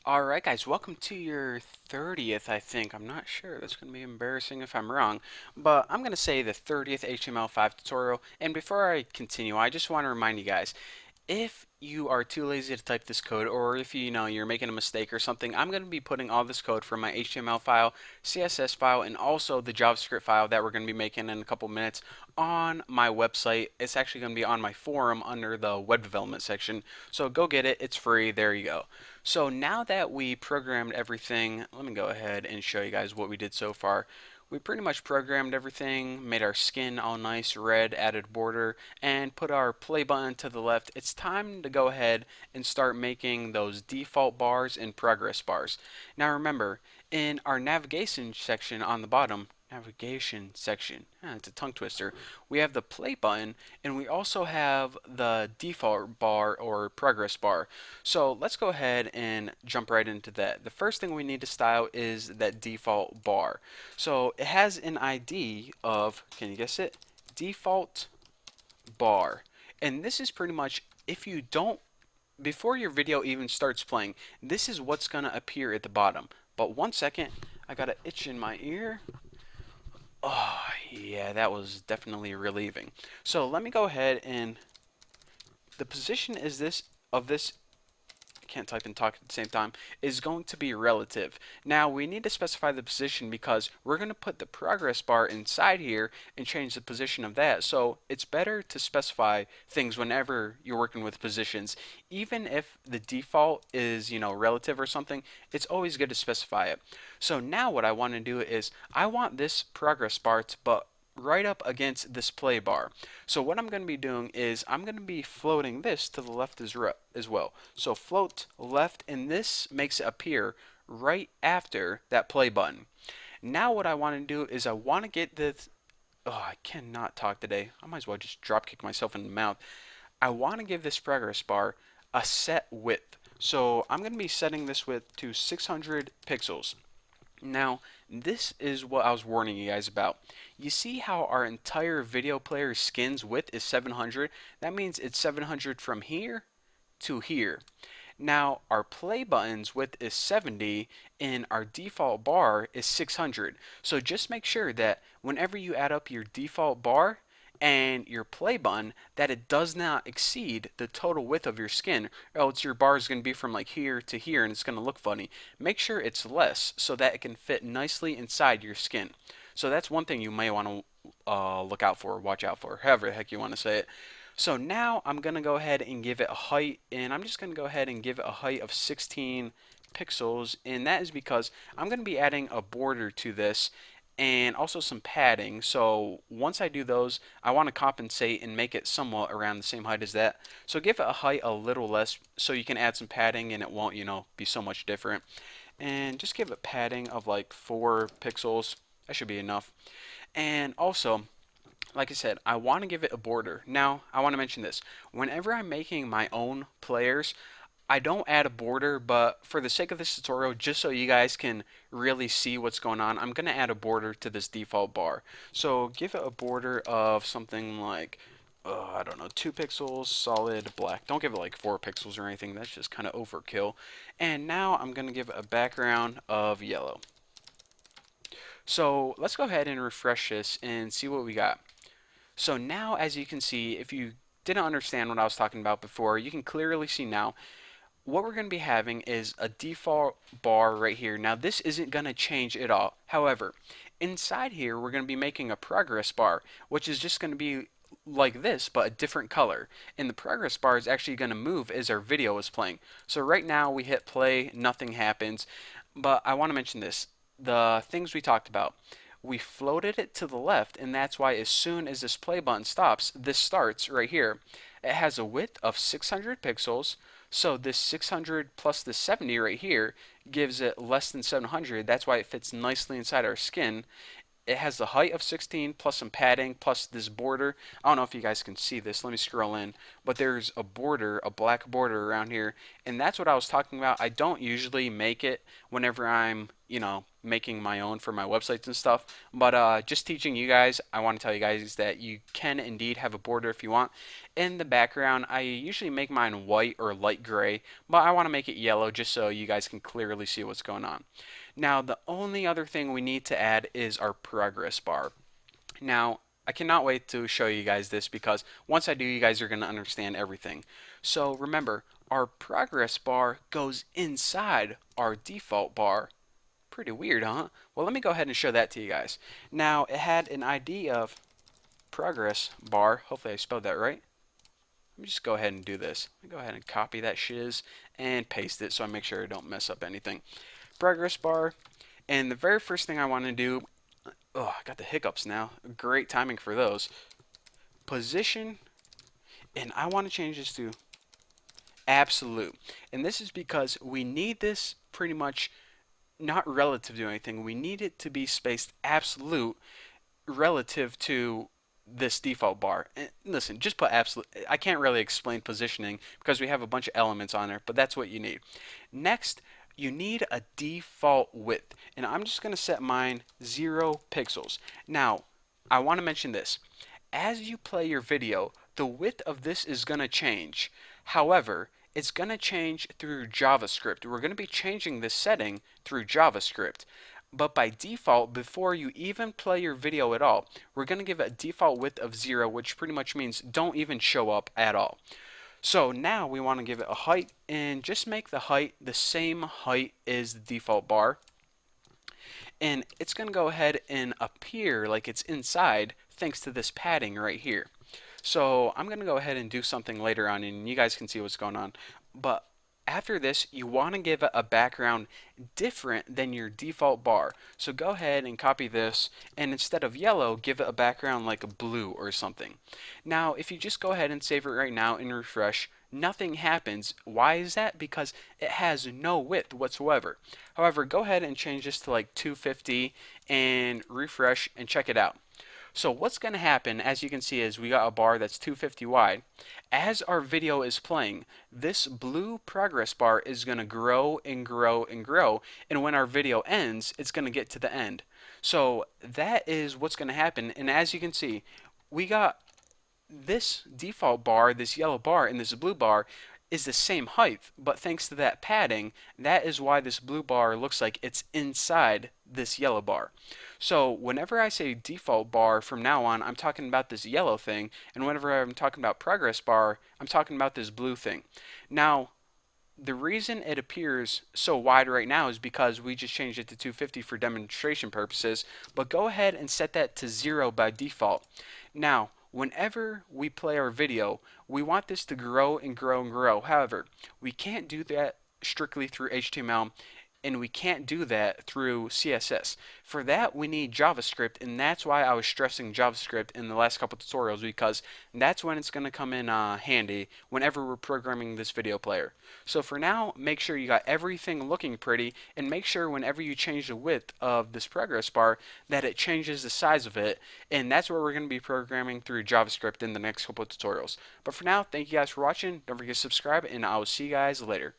Alright guys, welcome to your 30th, I think. I'm not sure. That's going to be embarrassing if I'm wrong. But I'm going to say the 30th HTML5 tutorial. And before I continue, I just want to remind you guys, if you are too lazy to type this code, or if you know you're making a mistake or something, I'm going to be putting all this code from my HTML file, CSS file, and also the JavaScript file that we're going to be making in a couple minutes on my website. It's actually going to be on my forum under the web development section. So go get it. It's free. There you go. So now that we programmed everything, let me go ahead and show you guys what we did so far. We pretty much programmed everything, made our skin all nice red, added border, and put our play button to the left. It's time to go ahead and start making those default bars and progress bars. Now remember, in our navigation section, it's a tongue twister, we have the play button and we also have the default bar or progress bar. So let's go ahead and jump right into that. The first thing we need to style is that default bar. So it has an ID of, can you guess it? Default bar. And this is pretty much, if you don't, before your video even starts playing, this is what's going to appear at the bottom. But one second, I got an itch in my ear. Oh, yeah, that was definitely relieving. So let me go ahead and the position is this of this, I can't type and talk at the same time, is going to be relative. Now we need to specify the position because we're going to put the progress bar inside here and change the position of that. So it's better to specify things whenever you're working with positions. Even if the default is, relative or something, it's always good to specify it. So now what I want to do is I want this progress bar to but right up against this play bar. So what I'm going to be doing is I'm going to be floating this to the left as well. So float left, and this makes it appear right after that play button. Now what I want to do is I want to get this. Oh, I cannot talk today. I might as well just drop kick myself in the mouth. I want to give this progress bar a set width. So I'm going to be setting this width to 600 pixels. Now, this is what I was warning you guys about. You see how our entire video player skin's width is 700? That means it's 700 from here to here. Now, our play button's width is 70 and our default bar is 600. So just make sure that whenever you add up your default bar and your play button, that it does not exceed the total width of your skin, or else your bar is going to be from like here to here and it's going to look funny. Make sure it's less so that it can fit nicely inside your skin. So that's one thing you may want to look out for, watch out for, however the heck you want to say it. So now I'm going to go ahead and give it a height, and I'm just going to go ahead and give it a height of 16 pixels, and that is because I'm going to be adding a border to this and also some padding. So once I do those, I want to compensate and make it somewhat around the same height as that. So give it a height a little less so you can add some padding and it won't, be so much different. And just give it padding of like 4 pixels. That should be enough. And also, like I said, I want to give it a border. Now, I want to mention this. Whenever I'm making my own players, I don't add a border, but for the sake of this tutorial, just so you guys can really see what's going on, I'm going to add a border to this default bar. So give it a border of something like, I don't know, 2 pixels, solid black. Don't give it like 4 pixels or anything. That's just kind of overkill. And now I'm going to give it a background of yellow. So let's go ahead and refresh this and see what we got. So now, as you can see, if you didn't understand what I was talking about before, you can clearly see now what we're going to be having is a default bar right here. Now this isn't going to change at all. However, inside here we're going to be making a progress bar, which is just going to be like this but a different color, and the progress bar is actually going to move as our video is playing. So right now we hit play, nothing happens, but I want to mention this, the things we talked about. We floated it to the left, and that's why as soon as this play button stops, this starts right here. It has a width of 600 pixels, so this 600 plus the 70 right here gives it less than 700. That's why it fits nicely inside our skin. It has the height of 16 plus some padding plus this border. I don't know if you guys can see this. Let me scroll in. But there's a border, a black border around here. And that's what I was talking about. I don't usually make it whenever I'm, making my own for my websites and stuff. But just teaching you guys, I want to tell you guys that you can indeed have a border if you want. In the background, I usually make mine white or light gray, but I want to make it yellow just so you guys can clearly see what's going on. Now, the only other thing we need to add is our progress bar. Now, I cannot wait to show you guys this because once I do, you guys are going to understand everything. So remember, our progress bar goes inside our default bar. Pretty weird, huh? Well, let me go ahead and show that to you guys. Now, it had an ID of progress bar. Hopefully I spelled that right. Let me just go ahead and do this. Let me go ahead and copy that shiz and paste it so I make sure I don't mess up anything. Progress bar. And the very first thing I want to do, oh, I got the hiccups now. Great timing for those. Position, and I want to change this to absolute. And this is because we need this pretty much not relative to anything. We need it to be spaced absolute relative to this default bar. And listen, just put absolute. I can't really explain positioning because we have a bunch of elements on there, but that's what you need. Next, you need a default width, and I'm just going to set mine 0 pixels. Now, I want to mention this. As you play your video, the width of this is going to change. However, it's going to change through JavaScript. We're going to be changing this setting through JavaScript. But by default, before you even play your video at all, we're going to give it a default width of 0, which pretty much means don't even show up at all. So now we want to give it a height and just make the height the same height as the default bar. And it's going to go ahead and appear like it's inside thanks to this padding right here. So I'm going to go ahead and do something later on and you guys can see what's going on. But after this, you want to give it a background different than your default bar. So go ahead and copy this, and instead of yellow, give it a background like a blue or something. Now, if you just go ahead and save it right now and refresh, nothing happens. Why is that? Because it has no width whatsoever. However, go ahead and change this to like 250 and refresh and check it out. So what's going to happen, as you can see, is we got a bar that's 250 wide. As our video is playing, this blue progress bar is going to grow and grow and grow, and when our video ends, it's going to get to the end. So that is what's going to happen, and as you can see, we got this default bar, this yellow bar, and this blue bar is the same height, but thanks to that padding, that is why this blue bar looks like it's inside this yellow bar. So whenever I say default bar from now on, I'm talking about this yellow thing, and whenever I'm talking about progress bar, I'm talking about this blue thing. Now, the reason it appears so wide right now is because we just changed it to 250 for demonstration purposes, but go ahead and set that to 0 by default. Now, whenever we play our video, we want this to grow and grow and grow. However, we can't do that strictly through HTML, and we can't do that through CSS. For that, we need JavaScript, and that's why I was stressing JavaScript in the last couple tutorials, because that's when it's going to come in handy whenever we're programming this video player. So for now, make sure you got everything looking pretty, and make sure whenever you change the width of this progress bar that it changes the size of it, and that's what we're going to be programming through JavaScript in the next couple tutorials. But for now, thank you guys for watching. Don't forget to subscribe, and I will see you guys later.